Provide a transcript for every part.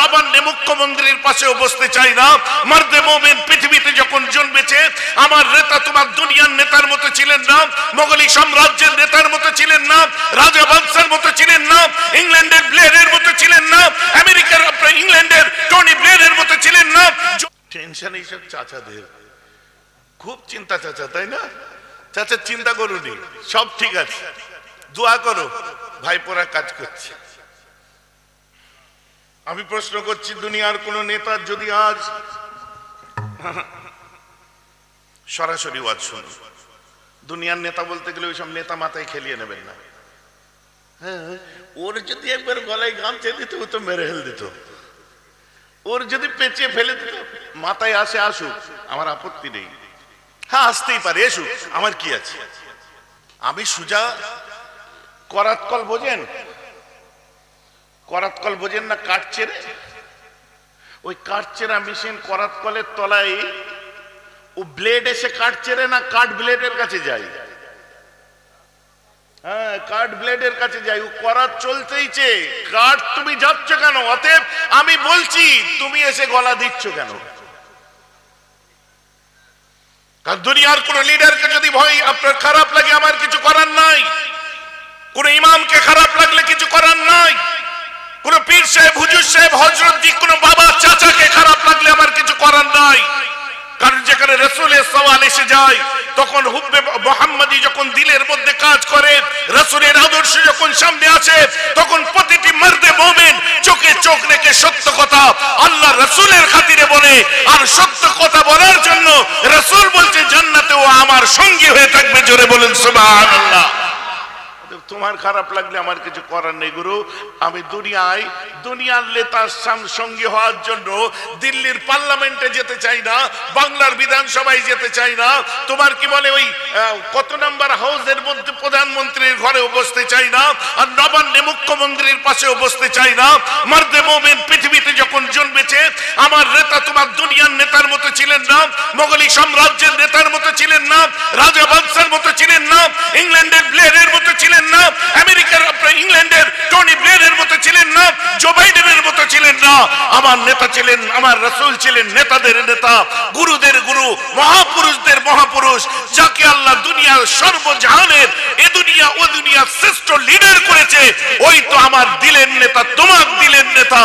নবান্নে মুখ্যমন্ত্রীর পাশেও বসতে চাই না। মর্দে মোমেন পৃথিবীতে যখন জন্মেছে আমার নেতা তোমার দুনিয়ার নেতার মতো ছিলেন না, মোগলি সাম্রাজ্যের নেতার মতো ছিলেন না, রাজা বাদশার মতো ছিলেন না, ইংল্যান্ডের ব্লেয়ারের মতো ছিলেন না, আমেরিকার ইংল্যান্ডের টনি ব্লেয়ারের মতো ছিলেন না। টেনশন এইসব চাচাদের খুব চিন্তা চাচা, তাই না? চাচা চিন্তা করুনি, সব ঠিক আছে, দোয়া করো, ভাইপোরা কাজ করছে। আমি প্রশ্ন করছি, দুনিয়ার কোন নেতার যদি আজ সরাসরি ওয়াজ শুনুন, দুনিয়ার নেতা বলতে গেলে ওইসব নেতা মাথায় খেলিয়ে নেবেন না। হ্যাঁ, ওর যদি একবার গলায় গামছা দিত ও তো মেরে ফেল দিত, ওর যদি পেঁচিয়ে ফেলে দিত, মাথায় আসে আসুক, আমার আপত্তি নেই। হ্যাঁ আসতেই পারে, এসুক, আমার কি আছে। আমি সুজা করাতকল বোঝেন? করাতকল বোঝেন না? কাঠচেরা, ওই কাঠচেরা মেশিন করাতকলের তলায় ও ব্লেড এসে কাঠ চেরে না কাঠ ব্লেডের কাছে যায়। হ্যাঁ, কাঠ ব্লেডের কাছে যাই, ও করাত চলতেইছে, কাঠ তুমি যাচ্ছ কেন? অতএব আমি বলছি তুমি এসে গলা দিচ্ছ কেন? কারণ দুনিয়ার কোন লিডারকে যদি ভয় আপনার খারাপ লাগে আমার কিছু করার নাই, কোন ইমামকে খারাপ লাগলে কিছু করার নাই, কোন পীর সাহেব হুজুর সাহেব হযরত জি কোন বাবা চাচাকে খারাপ লাগলে আমার কিছু করার নাই। কারণ যেখানে রাসূলের সওয়াল এসে যায় তখন হুব্বে মুহাম্মাদি যখন দিলের মধ্যে কাজ করে, রাসূলের আদর্শ যখন সামনে আসে তখন প্রতিটি মর্দে মুমিন চোখে চোখ রেখে সত্য কথা আল্লাহ রাসূলের খাতিরে বলে। আর সত্য কথা বলার জন্য রাসূল বলছে জান্নাতেও আমার সঙ্গী হয়ে থাকবে। জোরে বলেন সুবহানাল্লাহ। তোমার খারাপ লাগলে আমার কিছু করার নেই গুরু। আমি দুনিয়ার নেতার সঙ্গী হওয়ার জন্য দিল্লির পার্লামেন্টে যেতে চাই না, বাংলার বিধানসভায় যেতে চাই না, তোমার কি বলে ওই কত নাম্বার হাউসের মধ্যে প্রধানমন্ত্রীর ঘরেও বসতে চাই না, আর নবান্নে মুখ্যমন্ত্রীর পাশেও বসতে চাই না। মর্দে মোমেন পৃথিবীতে যখন জন্মেছে আমার নেতা তোমার দুনিয়ার নেতার মতো ছিলেন না, মোগলি সাম্রাজ্যের নেতার মতো ছিলেন না, রাজা বাদশার মতো ছিলেন না, ইংল্যান্ডের ব্লেয়ারের মতো ছিলেন না, আমেরিকার ইংল্যান্ডের টনি ব্লেয়ারের মতো ছিলেন না, জো বাইডেনের মতো ছিলেন না। আমার নেতা ছিলেন, আমার রাসূল ছিলেন নেতাদের নেতা, গুরুদের গুরু, মহাপুরুষদের মহাপুরুষ, যাকে আল্লাহ দুনিয়ার সর্বজাহানের এ দুনিয়া ও দুনিয়া শ্রেষ্ঠ লিডার করেছে। ওই তো আমার দিলের নেতা, তোমার দিলের নেতা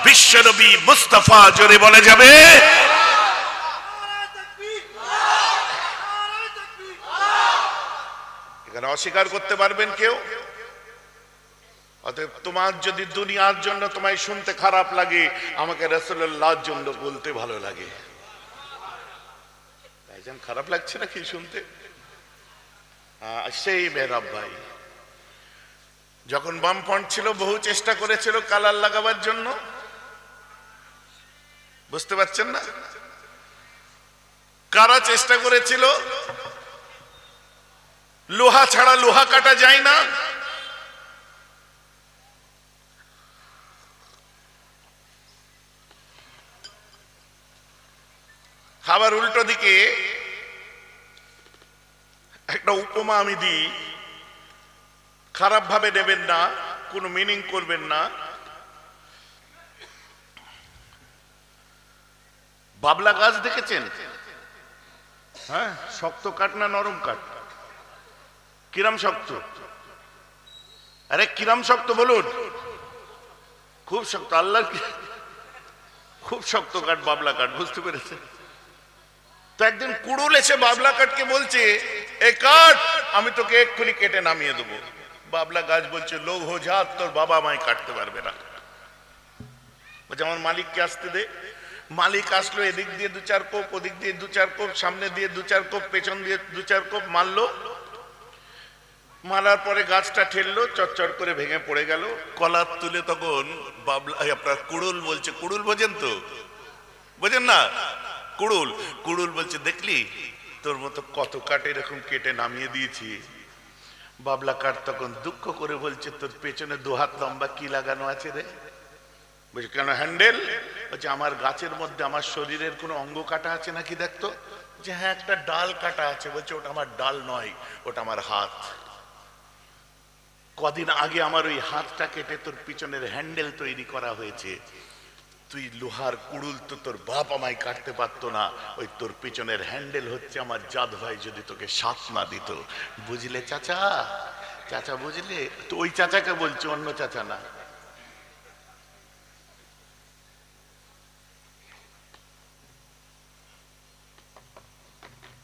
বিশ্বনবী মুস্তাফা। জোরে বলে যাবে। এখানে অস্বীকার করতে পারবেন কেউ? অতএব তোমার যদি দুনিয়ার জন্য তোমায় শুনতে খারাপ লাগে, আমাকে রাসূলুল্লাহর জন্য বলতে ভালো লাগে। ভাইজান খারাপ লাগছে নাকি শুনতে? সেই মেহরাব ভাই যখন বামফ্রন্ট ছিল বহু চেষ্টা করেছিল কালার লাগাবার জন্য, বুঝতে পারছেন না? কারা চেষ্টা করেছিল? লোহা ছাড়া লোহা কাটা যায় না। আবার উল্টো দিকে একটা উপমা আমি দিই, খারাপ ভাবে নেবেন না, কোনো মিনিং করবেন না। বাবলা গাছ দেখেছেন? হ্যাঁ, শক্ত কাঠ না নরম কাঠ? কিরাম শক্ত? আরে কিরাম শক্ত বলুন? খুব শক্ত। আল্লাহ খুব শক্ত কাঠ বাবলা কাঠ, বুঝতে পেরেছেন? তো একদিন কুড়ুল এসে বাবলা কাঠকে বলছে, এ কাঠ আমি তোকে এক্ষুনি কেটে নামিয়ে দেবো। বাবলা গাছ বলছে, লোক হো যা, তোর বাবা আমায় কাটতে পারবে না। বলছে আমার মালিককে আসতে দে। মালিক আসলো, এদিক দিয়ে দু চার কোপ, ওদিক দিয়ে দু চার কোপ, সামনে দিয়ে দু চার কোপ, পেছন দিয়ে দু চার কোপ মারলো। মারার পরে গাছটা ঠেললো, চচ্চর করে ভেঙে পড়ে গেল। কলার তুলে তখন বাবলা আপনার কুড়ুল বলছে, কুড়ুল বোঝেন তো? বোঝেন না? কুড়ুল কুড়ুল বলছে, দেখলি তোর মতো কত কাঠ এরকম কেটে নামিয়ে দিয়েছি। বাবলা কাঠ তখন দুঃখ করে বলছে, তোর পেছনে দু হাত লম্বা কি লাগানো আছে রে? বলছে কেন, হ্যান্ডেল? বলছে আমার গাছের মধ্যে আমার শরীরের কোনো অঙ্গ কাটা আছে নাকি দেখতো। যে হ্যাঁ একটা ডাল কাটা আছে। বলছে ওটা আমার ডাল নয়, ওটা আমার হাত। কদিন আগে আমার ওই হাতটা কেটে তোর পিছনের হ্যান্ডেল তৈরি করা হয়েছে। তুই লোহার কুড়ুল তো তোর বাপ আমায় কাটতে পারতো না, ওই তোর পিছনের হ্যান্ডেল হচ্ছে আমার জাদ ভাই, যদি তোকে সাথ না দিত। বুঝলে চাচা? চাচা বুঝলে তো? ওই চাচাকে বলছি, অন্য চাচা না।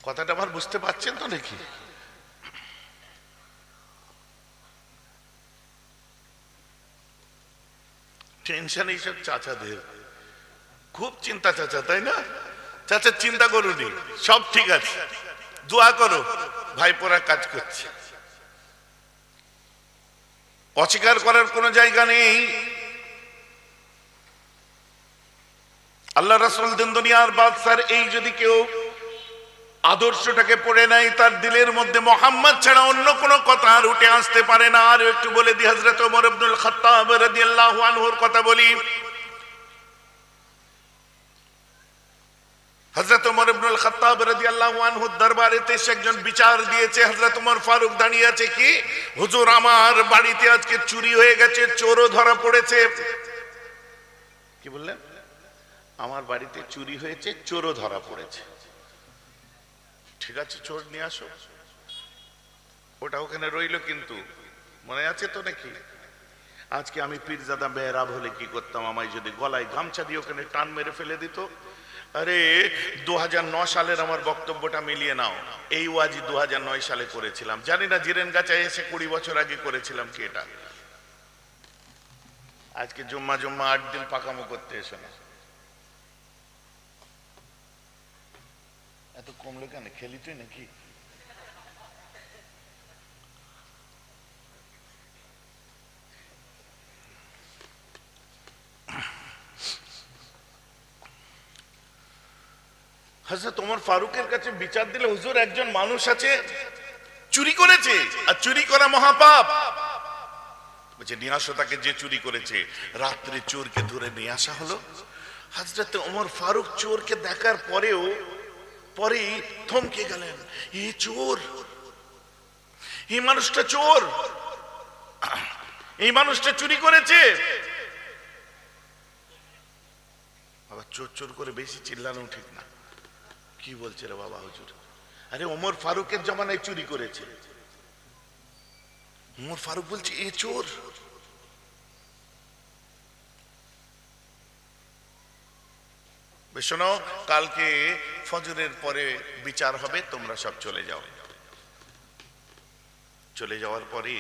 কথাটা আমার বুঝতে পারছেন তো নাকি? টেনশন এইসব চাচাদের, খুব চিন্তা চাচা, তাই না? চাচা চিন্তা করুনি, সব ঠিক আছে, দোয়া করো, ভাইপোরা কাজ করছে। অস্বীকার করার কোনো জায়গা নেই। আল্লাহ রাসূল দিন দুনিয়ার বাদশার এই যদি কেউ আদর্শটাকে পড়ে নাই, তার দিলের মধ্যে মোহাম্মদ ছাড়া অন্য কোনো কথা আর উঠে আসতে পারে না। আর একটু বলে দি, হযরত ওমর ইবনুল খাত্তাব রাদিয়াল্লাহু আনহুর কথা বলি। হযরত ওমর ইবনুল খাত্তাব রাদিয়াল্লাহু আনহু দরবারেতে একজন বিচার দিয়েছে। হযরত ওমর ফারুক দাঁড়িয়ে আছে, কি হুজুর আমার বাড়িতে আজকে চুরি হয়ে গেছে, চোরও ধরা পড়েছে। কি বললেন? আমার বাড়িতে চুরি হয়েছে, চোরও ধরা পড়েছে। ঠিক আছে, চোর নিয়ে আসো। ওটা ওখানে রইল, কিন্তু মনে আছে তো নাকি? আজকে আমি পীরজাদা মেহরাব হলে কি করতাম, আমায় যদি গলায় গামছা দিয়ে ওখানে টান মেরে ফেলে দিত। আরে 2009 সালের আমার বক্তব্যটা মিলিয়ে নাও। এই ওয়াজি 2009 সালে করেছিলাম, জানি না জিরেন গাছায় এসে 20 বছর আগে করেছিলাম কি এটা। আজকে জুম্মা 8 দিন পাকামো করতে এসো না। এত কমলো কেন? খেলি তুই নাকি? হযরত ওমর ফারুকের কাছে বিচার দিলে, হুজুর একজন মানুষ আছে চুরি করেছে, আর চুরি করা মহাপাপ। বলছে নিয়ে আসো তাকে, যে চুরি করেছে। রাত্রে চোরকে ধরে নিয়ে আসা হলো। হযরত ওমর ফারুক চোরকে দেখার পরেই থমকে গেলেন। এ চোর, এই মানুষটা চোর, এই মানুষটা চুরি করেছে। বাবা চোর চোর করে বেশি চিল্লানো ঠিক না। কি বলছে রে বাবা হুজুর? আরে ওমর ফারুকের জমানায় চুরি করেছে। ওমর ফারুক বলছে এ চোর। শোনো, কালকে ফজরের পরে বিচার হবে, তোমরা সব চলে যাও। চলে যাওয়ার পরে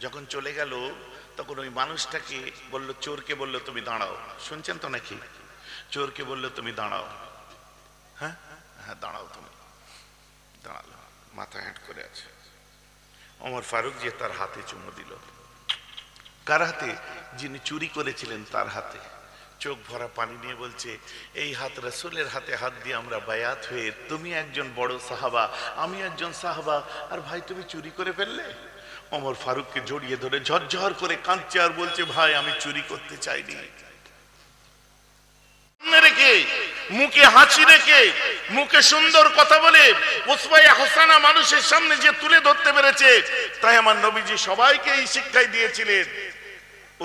যখন চলে গেল, তখন ওই মানুষটাকে বলল, চোরকে বলল তুমি দাঁড়াও। শুনছেন তো নাকি? চোরকে বলল তুমি দাঁড়াও। হ্যাঁ হ্যাঁ দাঁড়াও। তুমি দাঁড়ালো, মাথা হেঁট করে আছে। ওমর ফারুক যে তার হাতে চুমু দিল। কার হাতে? যিনি চুরি করেছিলেন তার হাতে। চোখ ভরা পানি নিয়ে বলছে, এই হাত রাসূলের হাতে হাত দিয়ে আমরা বায়াত হয়ে, তুমি একজন বড় সাহাবা, আমি একজন সাহাবা, আর ভাই তুমি চুরি করে ফেললে। ওমর ফারুককে জড়িয়ে ধরে ঝরঝর করে কাঁদছে আর বলছে, ভাই আমি চুরি করতে চাইনি। রেখে মুখে হাসি রেখে, মুখে সুন্দর কথা বলে উসওয়ায়ে হাসানা মানুষের সামনে যে তুলে ধরতে পেরেছে, তাই আমার নবীজি সবাইকে এই শিক্ষাই দিয়েছিলেন,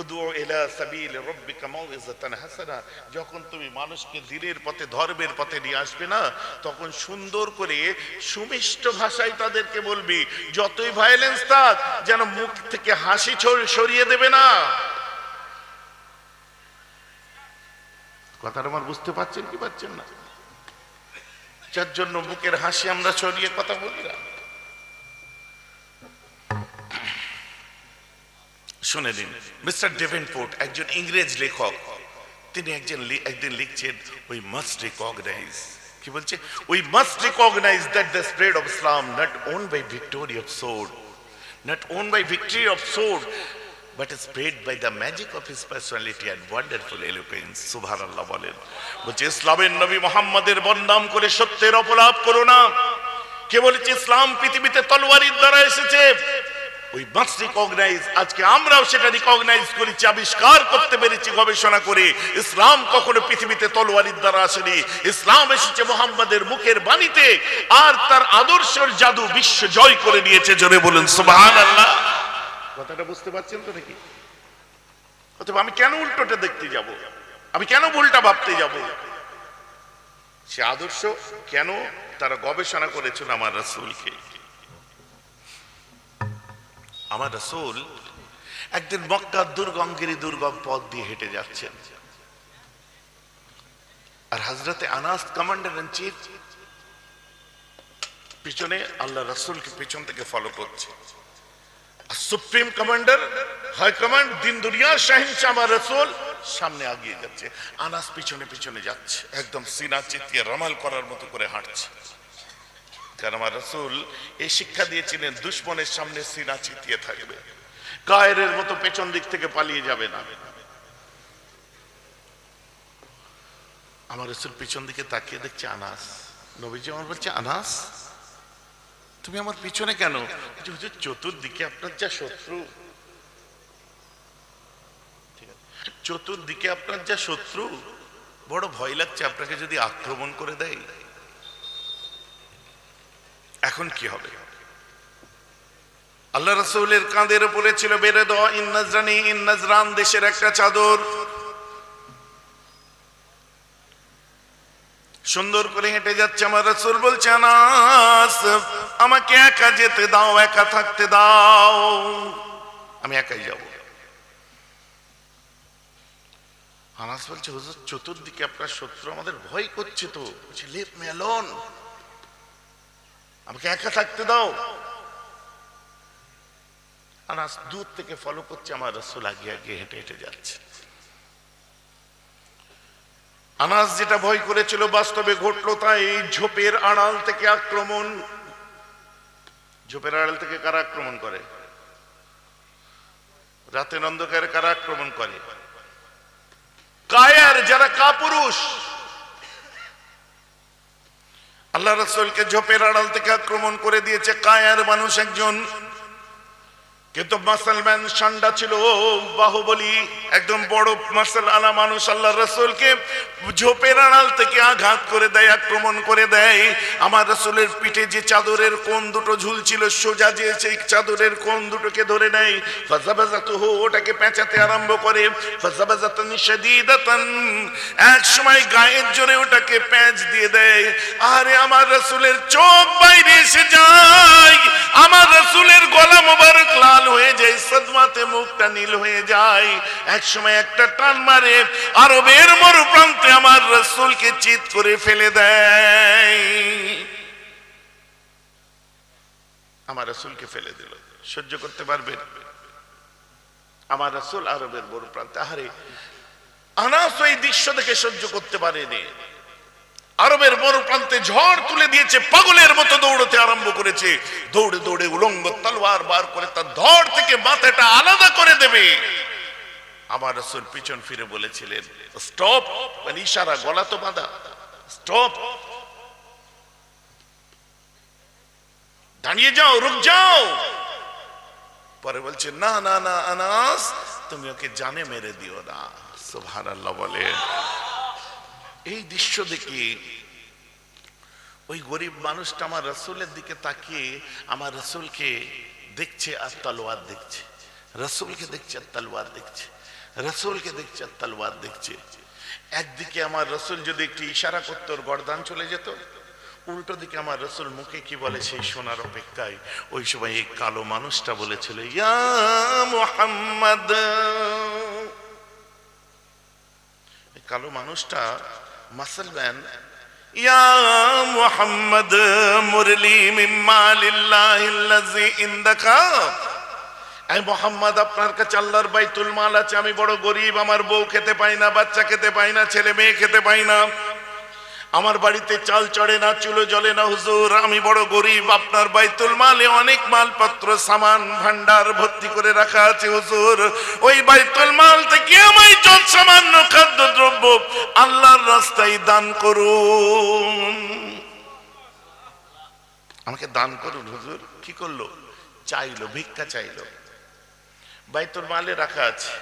উদু ইলা সাবিল রাব্বিকা মাউইযাতান হাসানা। যখন তুমি মানুষকে দ্বীনের পথে, ধর্মের পথে নিয়ে আসবে না, তখন সুন্দর করে সুমিষ্ট ভাষায় তাদেরকে বলবি। যতই ভায়োলেন্স থাক, যেন মুখ থেকে হাসি সরিয়ে দেবে না। কথাটা আমার বুঝতে পারছেন কি পারছেন না? যার জন্য বুকের হাসি আমরা সরিয়ে কথা বলি না। শুনে দিন, মিস্টার ডেভেনপোর্ট একজন ইংরেজ লেখক, তিনি একদিন লিখছেন, উই মাস্ট রিকগনাইজ, কি বলছে? We must recognise that the spread of Islam not owned by victory of sword, not owned by victory of sword, but spread by the magic of his personality and wonderful eloquence. সুবহানাল্লাহ বলেন। বলছে ইসলামের নবী মুহাম্মাদের বদনাম করে সত্যের অপলাপ করো না। কে বলেছে ইসলাম পৃথিবীতে তলোয়ারের দ্বারা এসেছে? ওই মাস্ট রিকগনাইজ। আজকে আমরাও সেটা রিকগনাইজ করেছি, আবিষ্কার করতে পেরেছি গবেষণা করে। ইসলাম কখনো পৃথিবীতে তলোয়ারের দ্বারা আসেনি, ইসলাম এসেছে মুহাম্মাদের মুখের বাণীতে, আর তার আদর্শের জাদু বিশ্ব জয় করে নিয়েছে। জোরে বলুন সুবহানাল্লাহ। কথাটা বুঝতে পারছেন তো নাকি? অথবা আমি কেন উল্টোটা দেখতে যাব? আমি কেন ভুলটা ভাবতে যাব? সে আদর্শ কেন তারা গবেষণা করেছিল আমার রাসূলকে। আমার রাসূল একদিন মক্কার দুর্গমগিরি দুর্গম পথ দিয়ে হেঁটে যাচ্ছেন, আর হযরতে আনাস কমান্ডার ইন চিফ পিছনে আল্লাহ রাসূলকে পিছন থেকে ফলো করছে। সুপ্রিম কমান্ডার, হাই কমান্ড, দিন দুনিয়ার শাহিনশাহ আমার রাসূল সামনে এগিয়ে যাচ্ছে, আনাস পিছনে পিছনে যাচ্ছে, একদম সিনা চিতিয়ে রামাল করার মতো করে হাঁটছে। কারণ আমার রাসূল এই শিক্ষা দিয়েছিলেন দুশমনের সামনে সিনা চিতিয়ে থাকবে, কায়েরের মতো পেছন দিক থেকে পালিয়ে যাবে না। আমার রাসূল পিছন দিকে তাকিয়ে দেখছে আনাস। নবীজি আমার বলছে, আনাস তুমি আমার পিছনে কেন? হুজুর চতুর্দিকে আপনার যা শত্রু, চতুর্দিকে আপনার যা শত্রু, বড় ভয় লাগছে আপনাকে যদি আক্রমণ করে দেয়, এখন কি হবে? আল্লাহ রাসূলের কাঁধের উপরে ছিল বেরে দেওয়া ইন-নাজরান দেশের একটা চাদর, সুন্দর করে হেঁটে যাচ্ছে। আমার রাসূল বলছে, আনাস আমাকে একা যেতে দাও, একা থাকতে দাও, আমি একাই যাব। আনাস বলছে, হুজুর চতুর্দিকে আপনার শত্রু, আমাদের ভয় করছে তো। বলছে, লিভ মি অ্যালোন, আমাকে একা থাকতে দাও। আনাস দূর থেকে ফলো করছে, আমার রাসূল আগে আগে হেঁটে হেঁটে যাচ্ছে। আনাস যেটা ভয় করেছিল বাস্তবে ঘটলো তাই। ঝোপের আড়াল থেকে আক্রমণ। ঝোপের আড়াল থেকে কারা আক্রমণ করে? রাতের অন্ধকারে কারা আক্রমণ করে? কায়ার, যারা কাপুরুষ। আল্লাহ রাসূলকে ঝোপের আড়াল থেকে আক্রমণ করে দিয়েছে কায়ার মানুষ একজন। কিন্তু মুসলমান সান্ডা ছিল, বাহুবলী, একদম বড় মাসাল আলা মানুষ। আল্লাহ রাসূলকে ঝোপের আড়াল থেকে আঘাত করে দেয়, আক্রমণ করে দেয়। আমার রাসূলের পিঠে যে চাদরের কোণ দুটো ঝুলছিল, সোজা যে সেই চাদরের কোণ দুটোকে ধরে নেয়, ফাযাবাযাতুহু, ওটাকে পেঁচাতে আরম্ভ করে। ফাযাবাযাতান শাদীদাতান, এক সময় গায়ের জোরে ওটাকে প্যাঁচ দিয়ে দেয়। আরে আমার রাসূলের চোখ বাইরে এসে যায়, আমার রাসূলের গলা মোবারক লাল হয়ে যায়, সদমাতে মুখটা নীল হয়ে যায়। এক সময় একটা টান মারে, আরবের মরুপ্রান্তে আমার রাসূলকে চিৎ করে ফেলে দেয়। আমার রাসূলকে ফেলে দিল, সহ্য করতে পারবেন? আমার রাসূল আরবের মরুপ্রান্তে। আরে আনাস ওই দৃশ্য দেখে সহ্য করতে পারেনি। আরবের মরুপ্রান্তে ঝড় তুলে দিয়েছে, পাগলের মতো দৌড়তে আরম্ভ করেছে। দৌড়ে দৌড়ে উলঙ্গ তলোয়ার বার করে তার ধড় থেকে মাথাটা আলাদা করে দেবে। আমার রাসূল পিছন ফিরে বলেছিলেন, স্টপ, মানে ইশারা, গলা তো বাঁধা, স্টপ, দাঁড়িয়ে যাও, রুক যাও। পরে বলছে, না না না আনাস, তুমি ওকে জানে মেরে দিও না। সুবহানাল্লাহ বলে। এই দৃশ্য দেখে ওই গরিব মানুষটা আমার রাসূলের দিকে তাকিয়ে আমার রাসূলকে দেখছে আর তলোয়ার দেখছে, রাসূলকে দেখছে আর তলোয়ার দেখছে, রাসূলকে দেখছে আর তলোয়ার দেখছে। একদিকে আমার রাসূল যদি একটু ইশারা করতো, ওর গর্দান চলে যেত। উল্টো দিকে আমার রাসূল মুখে কি বলে সেই শোনার অপেক্ষায় ওই সময় এই কালো মানুষটা বলেছিল, ইয়া মুহাম্মদ। কালো মানুষটা মুসলমান, ইয়া মুহাম্মদ মুরলি মিম্মা লিল্লাহিল্লাযী ইনদাকা। এই মুহাম্মদ, আপনার কাছে আল্লাহর বাইতুল মাল আছে, আমি বড় গরীব, আমার বউ খেতে পাই না, বাচ্চা খেতে পাই না, ছেলে মেয়ে খেতে পাই না, আমার বাড়িতে চাল চড়ে না, চুলো জ্বলে না। হুজুর আমি বড় গরীব, আপনার বাইতুল মালে অনেক মালপত্র সামান ভান্ডার ভর্তি করে রাখা আছে। হুজুর ওই বাইতুল মাল থেকে আমায় যত সামান্য খাদ্য দ্রব্য আল্লাহর রাস্তায় দান করুন, আমাকে দান করুন। হুজুর কি করলো? চাইলো, ভিক্ষা চাইলো। বাইতুল মালে রাখা আছে,